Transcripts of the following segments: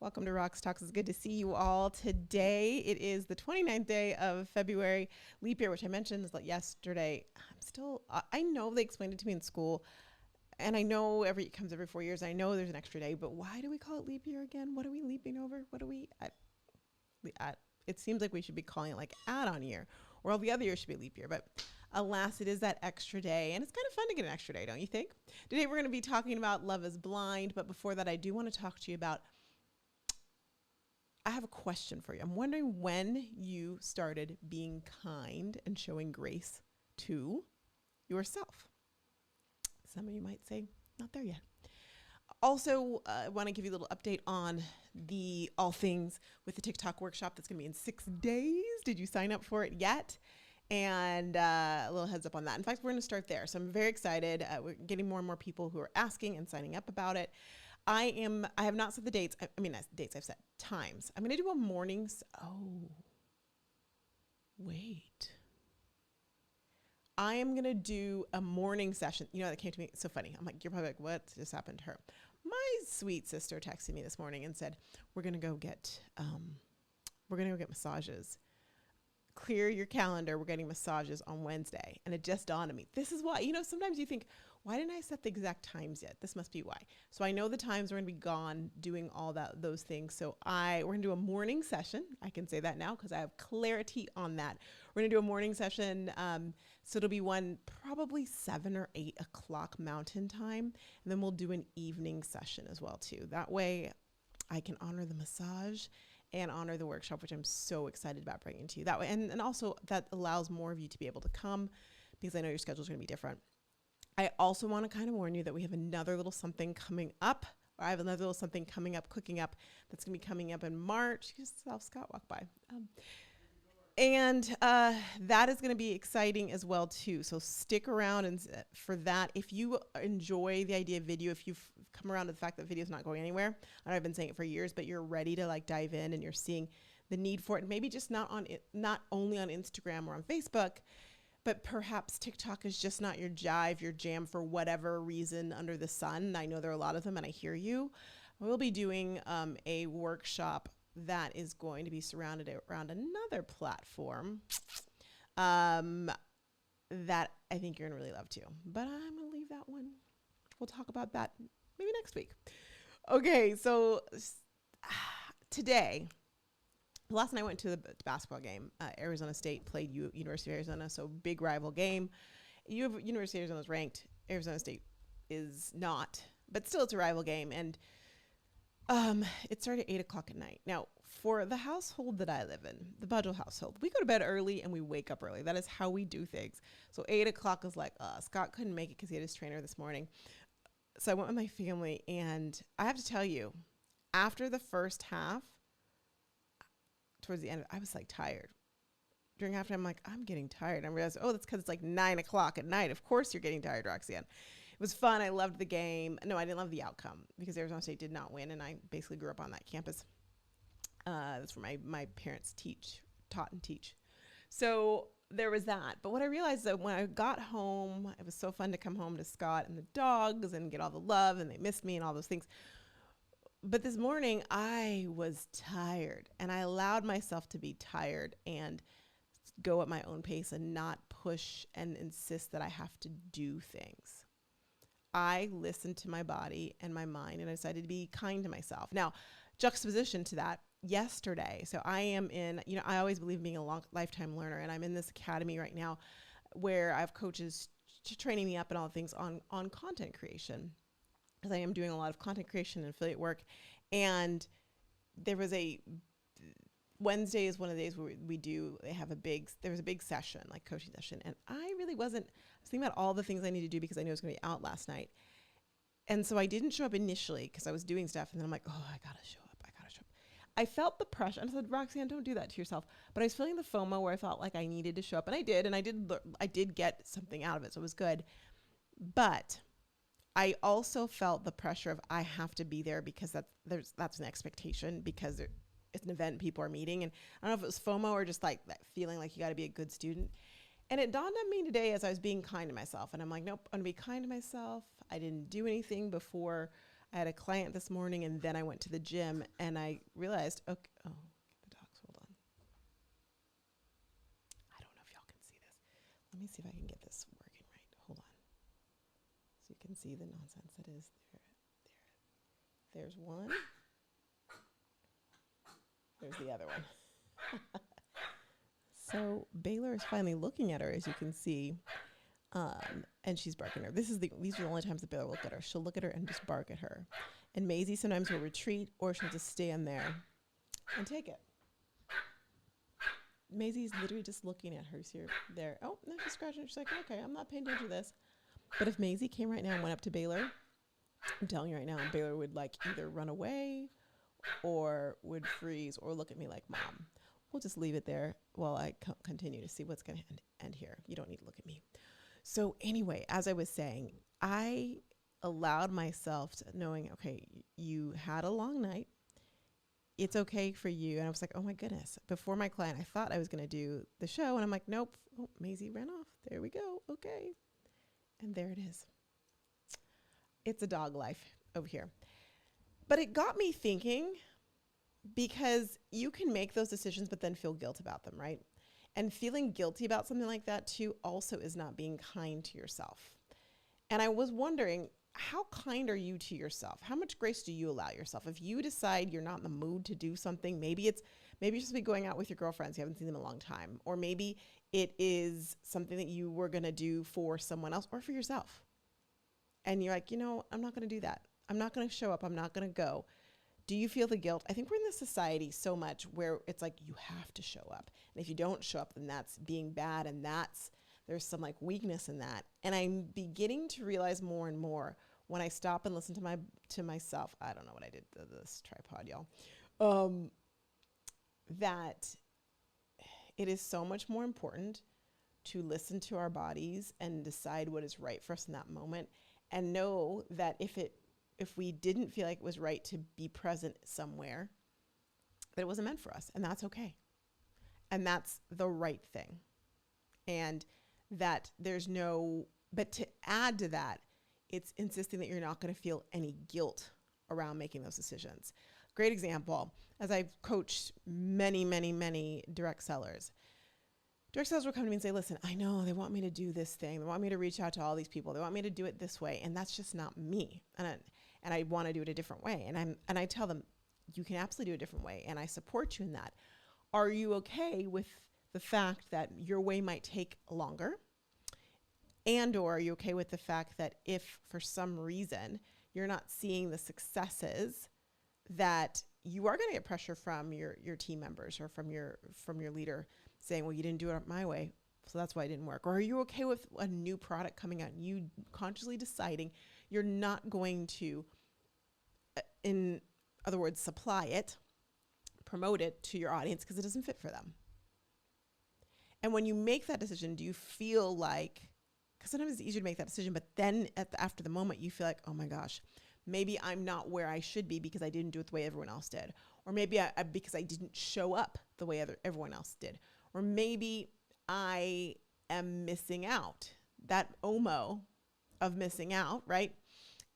Welcome to Rocks Talks. It's good to see you all today. It is the 29th day of February, leap year, which I mentioned is like yesterday. I know they explained it to me in school, and I know it comes every 4 years. I know there's an extra day, but why do we call it leap year again? What are we leaping over? It seems like we should be calling it like add-on year, or all the other years should be leap year, but alas, it is that extra day, and it's kind of fun to get an extra day, don't you think? Today we're going to be talking about Love is Blind, but before that, I do want to talk to you about, I have a question for you. I'm wondering when you started being kind and showing grace to yourself. Some of you might say, not there yet. Also, I want to give you a little update on the all things with the TikTok workshop that's going to be in 6 days. Did you sign up for it yet? And a little heads up on that. In fact, we're going to start there. So I'm very excited. We're getting more and more people who are asking and signing up about it. I have not set the dates. Dates, I've set times. I'm going to do a mornings. Oh, wait. I am going to do a morning session. You know, that came to me. It's so funny. I'm like, you're probably like, what just happened to her? My sweet sister texted me this morning and said, we're going to go get massages. Clear your calendar. We're getting massages on Wednesday. And it just dawned on me. This is why, sometimes you think, why didn't I set the exact times yet? This must be why. So I know the times are going to be gone doing all those things. So we're going to do a morning session. I can say that now because I have clarity on that. We're going to do a morning session. So it'll be one probably 7 or 8 o'clock Mountain Time. And then we'll do an evening session as well too. That way I can honor the massage and honor the workshop, which I'm so excited about bringing to you that way. And also that allows more of you to be able to come because I know your schedule is going to be different. I also want to kind of warn you that we have another little something coming up. Or I have another little something coming up, cooking up, that's going to be coming up in March. You just saw Scott walk by. That is going to be exciting as well too. So stick around and for that. If you enjoy the idea of video, if you've come around to the fact that video is not going anywhere, and I've been saying it for years, but you're ready to like dive in and you're seeing the need for it, and maybe just not only on Instagram or on Facebook, but perhaps TikTok is just not your jive, your jam for whatever reason under the sun. I know there are a lot of them, and I hear you. We'll be doing a workshop that is going to be surrounded around another platform that I think you're going to really love too. But I'm going to leave that one. We'll talk about that maybe next week. Okay, so today, last night I went to the basketball game. Arizona State played University of Arizona, so big rival game. University of Arizona is ranked. Arizona State is not, but still it's a rival game. And it started at 8 o'clock at night. Now, for the household that I live in, the Budgel household, we go to bed early and we wake up early. That is how we do things. So 8 o'clock is like, Scott couldn't make it because he had his trainer this morning. So I went with my family, and I have to tell you, after the first half, towards the end, I was like tired. During halftime, I'm like, I'm getting tired. I realized, that's because it's like 9 o'clock at night. Of course you're getting tired, Roxanne. It was fun. I loved the game. No, I didn't love the outcome because Arizona State did not win, and I basically grew up on that campus. That's where my parents taught and teach. So there was that. But what I realized that when I got home, it was so fun to come home to Scott and the dogs and get all the love, and they missed me and all those things. But this morning I was tired, and I allowed myself to be tired and go at my own pace and not push and insist that I have to do things. I listened to my body and my mind, and I decided to be kind to myself. Now, juxtaposition to that, yesterday, so I am in, I always believe in being a long lifetime learner, and I'm in this academy right now where I have coaches training me up and all the things on content creation, because I am doing a lot of content creation and affiliate work. And there was Wednesday is one of the days where there was a big session, like coaching session. And I was thinking about all the things I need to do because I knew it was going to be out last night. And so I didn't show up initially because I was doing stuff. And then I'm like, I got to show up. I felt the pressure. And I said, Roxanne, don't do that to yourself. But I was feeling the FOMO where I felt like I needed to show up. And I did. And I did get something out of it. So it was good. But I also felt the pressure of I have to be there because that's an expectation, because it's an event, people are meeting. And I don't know if it was FOMO or just like that feeling like you got to be a good student. And it dawned on me today as I was being kind to myself. And I'm like, nope, I'm going to be kind to myself. I didn't do anything before I had a client this morning, and then I went to the gym, and I realized, okay, oh, the dogs, hold on. I don't know if y'all can see this. Let me see if I can get this working right. Hold on. So you can see the nonsense that is there. There's one. There's the other one. So Baylor is finally looking at her, as you can see, and she's barking at her. These are the only times that Baylor will look at her. She'll look at her and just bark at her. And Maisie sometimes will retreat, or she'll just stand there and take it. Maisie's literally just looking at her. So there. Oh, no, she's scratching. She's like, okay, I'm not paying attention to this. But if Maisie came right now and went up to Baylor, I'm telling you right now, Baylor would like either run away or would freeze or look at me like, Mom. We'll just leave it there while I continue to see what's going to end here. You don't need to look at me. So anyway, as I was saying, I allowed myself to knowing, okay, you had a long night. It's okay for you. And I was like, oh my goodness. Before my client, I thought I was going to do the show. And I'm like, nope. Oh, Maisie ran off. There we go. Okay. And there it is. It's a dog life over here. But it got me thinking, because you can make those decisions, but then feel guilt about them, right? And feeling guilty about something like that too also is not being kind to yourself. And I was wondering, how kind are you to yourself? How much grace do you allow yourself? If you decide you're not in the mood to do something, maybe you're supposed to be going out with your girlfriends, you haven't seen them in a long time, or maybe it is something that you were going to do for someone else or for yourself. And you're like, I'm not going to do that. I'm not going to show up. I'm not going to go. Do you feel the guilt? I think we're in this society so much where it's like you have to show up. And if you don't show up, then that's being bad. And there's some like weakness in that. And I'm beginning to realize more and more when I stop and listen to myself. I don't know what I did to this tripod, y'all. That it is so much more important to listen to our bodies and decide what is right for us in that moment. And know that if we didn't feel like it was right to be present somewhere, that it wasn't meant for us, and that's okay. And that's the right thing. And that but to add to that, it's insisting that you're not going to feel any guilt around making those decisions. Great example, as I've coached many, many, many direct sellers. Direct sellers will come to me and say, listen, I know they want me to do this thing. They want me to reach out to all these people. They want me to do it this way. And that's just not me. And I want to do it a different way. And I tell them, you can absolutely do it a different way. And I support you in that. Are you okay with the fact that your way might take longer? And or are you okay with the fact that if for some reason you're not seeing the successes, that you are going to get pressure from your team members or from your leader saying, well, you didn't do it my way, so that's why it didn't work? Or are you okay with a new product coming out and you consciously deciding you're not going to, in other words, supply it, promote it to your audience because it doesn't fit for them? And when you make that decision, do you feel like, because sometimes it's easier to make that decision, but then after the moment, you feel like, oh my gosh, maybe I'm not where I should be because I didn't do it the way everyone else did. Or maybe because I didn't show up the way everyone else did. Or maybe I am missing out. That OMO of missing out, right?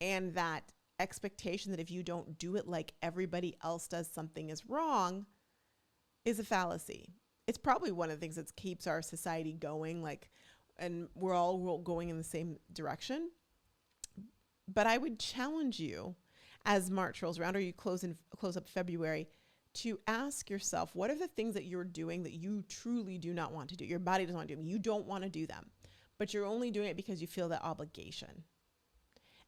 And that expectation that if you don't do it like everybody else does, something is wrong, is a fallacy. It's probably one of the things that keeps our society going, and we're all going in the same direction. But I would challenge you, as March rolls around, or you close up February, to ask yourself, what are the things that you're doing that you truly do not want to do? Your body doesn't want to do them. You don't want to do them, but you're only doing it because you feel that obligation.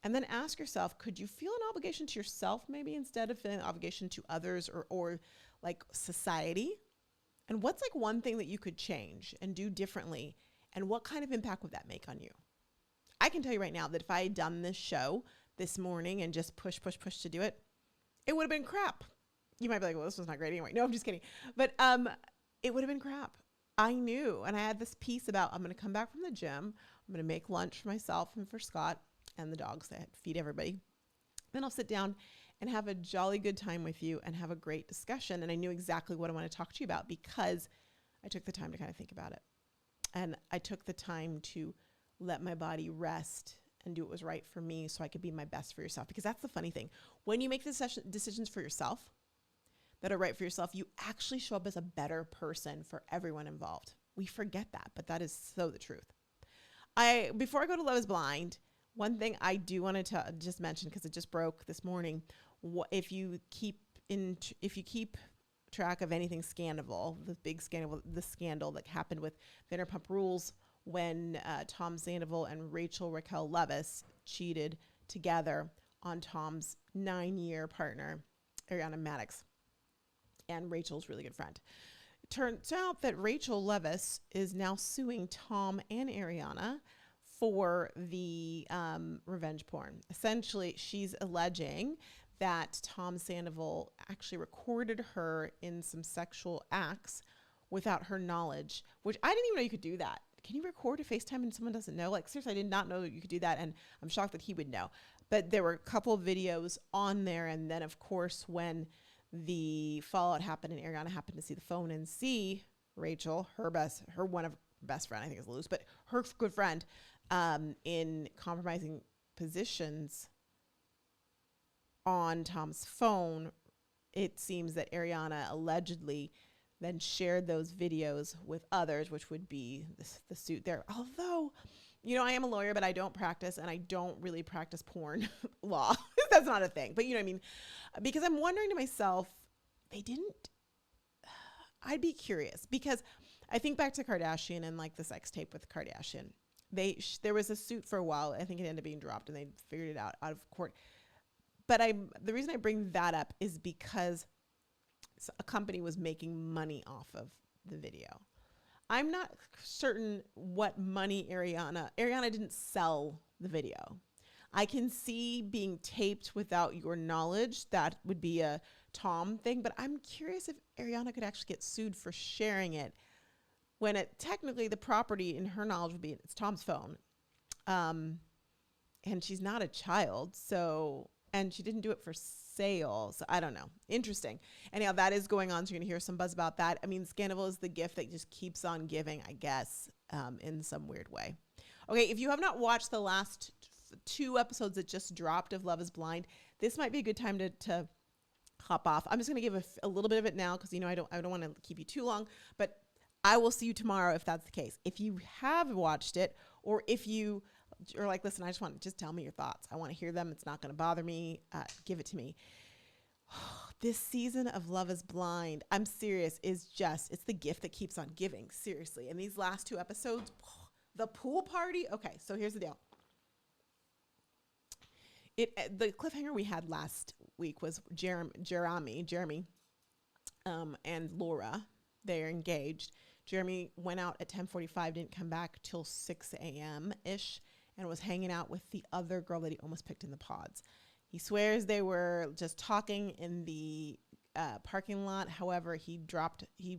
And then ask yourself, could you feel an obligation to yourself maybe instead of feeling an obligation to others or like society? And what's like one thing that you could change and do differently? And what kind of impact would that make on you? I can tell you right now that if I had done this show this morning and just push to do it, it would have been crap. You might be like, well, this was not great anyway. No, I'm just kidding. But it would have been crap. I knew. And I had this piece about, I'm going to come back from the gym. I'm going to make lunch for myself and for Scott and the dogs. I feed everybody. Then I'll sit down and have a jolly good time with you and have a great discussion. And I knew exactly what I want to talk to you about because I took the time to kind of think about it. And I took the time to let my body rest and do what was right for me so I could be my best for yourself. Because that's the funny thing. When you make decisions for yourself that are right for yourself, you actually show up as a better person for everyone involved. We forget that, but that is so the truth. Before I go to Love is Blind, one thing I do want to just mention, because it just broke this morning, if you keep track of anything Scandoval, the big scandal, the scandal that happened with Vanderpump Rules when Tom Sandoval and Rachel Raquel Leviss cheated together on Tom's 9-year partner, Ariana Maddox, and Rachel's really good friend. It turns out that Rachel Leviss is now suing Tom and Ariana for the revenge porn. Essentially, she's alleging that Tom Sandoval actually recorded her in some sexual acts without her knowledge, which I didn't even know you could do that. Can you record a FaceTime and someone doesn't know? Like, seriously, I did not know that you could do that, and I'm shocked that he would know. But there were a couple of videos on there, and then, of course, when the fallout happened and Ariana happened to see the phone and see Rachel, one of her best friend, I think is Luz, but her good friend, in compromising positions on Tom's phone, it seems that Ariana allegedly then shared those videos with others, which would be the suit there. Although, I am a lawyer, but I don't practice, and I don't really practice porn law. That's not a thing. But you know what I mean? Because I'm wondering to myself, I'd be curious, because I think back to Kardashian and like the sex tape with Kardashian. There was a suit for a while. I think it ended up being dropped, and they figured it out of court. But the reason I bring that up is because a company was making money off of the video. I'm not certain what money Ariana didn't sell the video. I can see being taped without your knowledge. That would be a Tom thing. But I'm curious if Ariana could actually get sued for sharing it when technically the property in her knowledge would be it's Tom's phone. And she's not a child. And she didn't do it for sale. So I don't know. Interesting. Anyhow, that is going on. So you're going to hear some buzz about that. I mean, Scandoval is the gift that just keeps on giving, I guess, in some weird way. Okay, if you have not watched the last 2 episodes that just dropped of Love is Blind, this might be a good time to hop off. I'm just going to give a little bit of it now because, I don't want to keep you too long. But I will see you tomorrow if that's the case. If you have watched it, or if you are like, listen, I just tell me your thoughts. I want to hear them. It's not going to bother me. Give it to me. This season of Love is Blind, I'm serious, it's the gift that keeps on giving. Seriously. And these last 2 episodes, the pool party. Okay, so here's the deal. The cliffhanger we had last week was Jeremy, and Laura. They're engaged. Jeremy went out at 10:45, didn't come back till 6 a.m.-ish, and was hanging out with the other girl that he almost picked in the pods. He swears they were just talking in the parking lot. However, he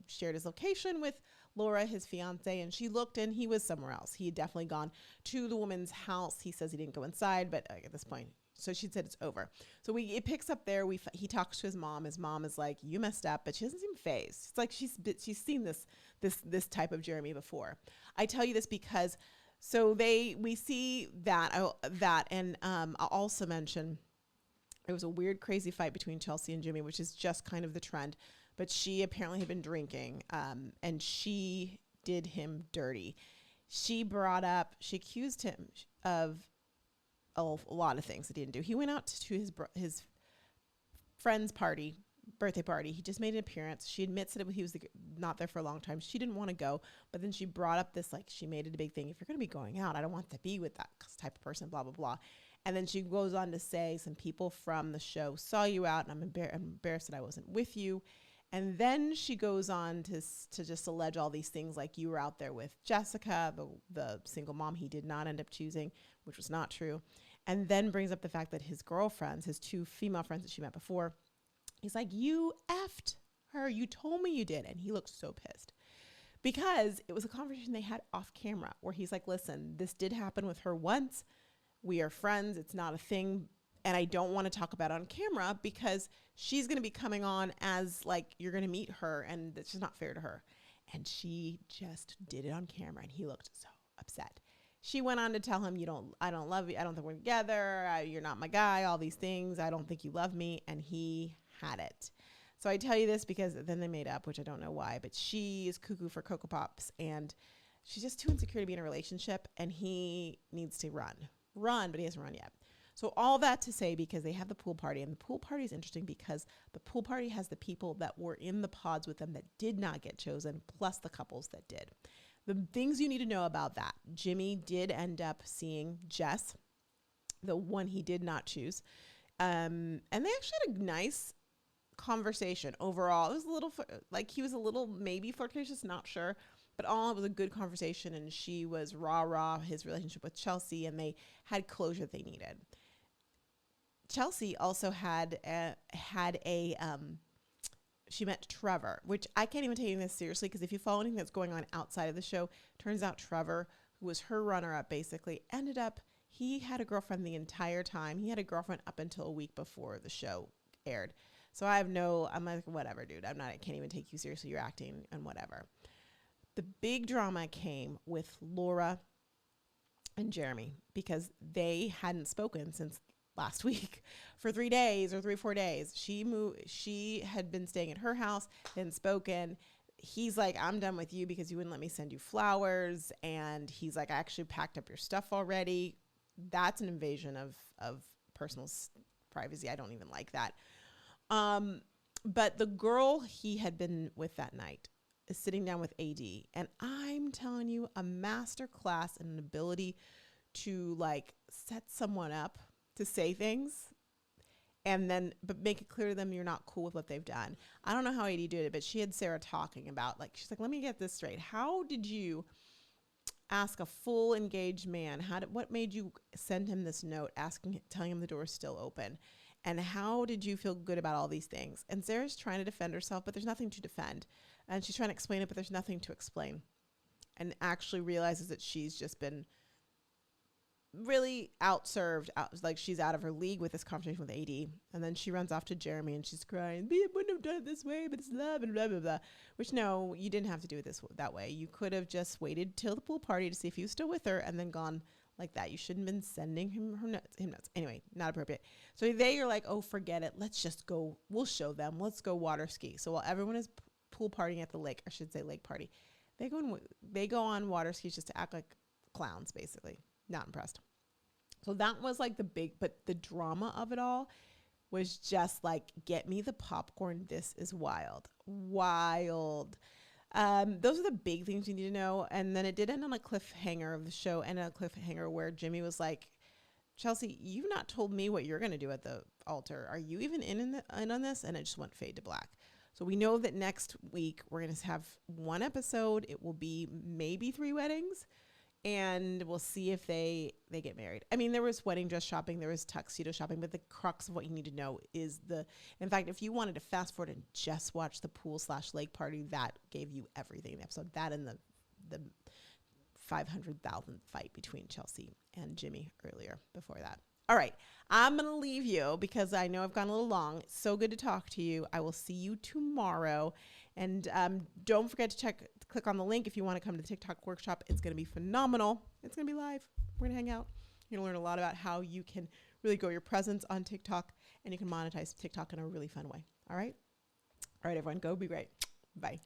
shared his location with Laura, his fiance, and she looked and he was somewhere else. He had definitely gone to the woman's house. He says he didn't go inside, but at this point, so she said it's over. So it picks up there. He talks to his mom. His mom is like, "You messed up," but she doesn't seem fazed. It's like she's seen this type of Jeremy before. I tell you this because we see that and I'll also mention there was a weird, crazy fight between Chelsea and Jimmy, which is just kind of the trend. But she apparently had been drinking, and she did him dirty. She accused him of a lot of things that he didn't do. He went out to his friend's birthday party. He just made an appearance. She admits that he was not there for a long time. She didn't want to go, but then she brought up this, she made it a big thing. If you're going to be going out, I don't want to be with that type of person, blah, blah, blah. And then she goes on to say some people from the show saw you out, and I'm embarrassed that I wasn't with you. And then she goes on to just allege all these things, like you were out there with Jessica, the single mom he did not end up choosing, which was not true. And then brings up the fact that his girlfriends, his 2 female friends that she met before, he's like, "You effed her. You told me you did." And he looked so pissed because it was a conversation they had off camera where he's like, "Listen, this did happen with her once. We are friends. It's not a thing. And I don't want to talk about it on camera because she's going to be coming on as you're going to meet her, and it's just not fair to her." And she just did it on camera, and he looked so upset. she went on to tell him, I don't love you. I don't think we're together. You're not my guy. All these things. I don't think you love me. And he had it. So I tell you this because then they made up, which I don't know why, but she is cuckoo for Cocoa Pops and she's just too insecure to be in a relationship and he needs to run, but he hasn't run yet. So all that to say, because they have the pool party, and the pool party is interesting because the pool party has the people that were in the pods with them that did not get chosen, plus the couples that did. The things you need to know about that: Jimmy did end up seeing Jess, the one he did not choose. And they actually had a nice conversation overall. It was a little, he was a little maybe flirtatious, not sure. But all it was a good conversation, and she was rah-rah his relationship with Chelsea, and they had closure they needed. Chelsea also had she met Trevor, which I can't even take this seriously because if you follow anything that's going on outside of the show, turns out Trevor, who was her runner-up basically, he had a girlfriend the entire time. He had a girlfriend up until a week before the show aired. So I'm like, whatever, dude. I can't even take you seriously. You're acting and whatever. The big drama came with Laura and Jeremy because they hadn't spoken since last week for 3 days or 4 days. She had been staying at her house, hadn't spoken. He's like, I'm done with you because you wouldn't let me send you flowers. And he's like, I actually packed up your stuff already. That's an invasion of personal privacy. I don't even like that. But the girl he had been with that night is sitting down with AD, and I'm telling you, a master class in an ability to set someone up to say things but make it clear to them you're not cool with what they've done. I don't know how AD did it, but she had Sarah talking about, she's like, let me get this straight. How did you ask a full engaged man? What made you send him this note telling him the door is still open? And how did you feel good about all these things? And Sarah's trying to defend herself, but there's nothing to defend. And she's trying to explain it, but there's nothing to explain. And actually realizes that she's just been really outserved. She's out of her league with this conversation with AD. And then she runs off to Jeremy and she's crying, "We wouldn't have done it this way, but it's love and blah, blah, blah." Which, no, you didn't have to do it that way. You could have just waited till the pool party to see if he was still with her and then gone like that. You shouldn't have been sending him notes. Anyway, not appropriate. So they are like, oh, forget it. Let's just go. We'll show them. Let's go water ski. So while everyone is pool partying at the lake, I should say lake party, they go on water skis just to act like clowns, basically. Not impressed. So that was but the drama of it all was just get me the popcorn. This is wild. Those are the big things you need to know. And then it did end on a cliffhanger of the show, and a cliffhanger where Jimmy was like, Chelsea, you've not told me what you're going to do at the altar. Are you even in on this? And it just went fade to black. So we know that next week we're going to have one episode. It will be maybe 3 weddings, and we'll see if they get married. I mean, there was wedding dress shopping, there was tuxedo shopping, but the crux of what you need to know is in fact, if you wanted to fast forward and just watch the pool/lake party, that gave you everything in the episode. That and the 500,000th fight between Chelsea and Jimmy earlier before that. All right, I'm going to leave you because I know I've gone a little long. So good to talk to you. I will see you tomorrow. And don't forget to click on the link if you want to come to the TikTok workshop. It's going to be phenomenal. It's going to be live. We're going to hang out. You're going to learn a lot about how you can really grow your presence on TikTok, and you can monetize TikTok in a really fun way. All right? All right, everyone, go be great. Bye.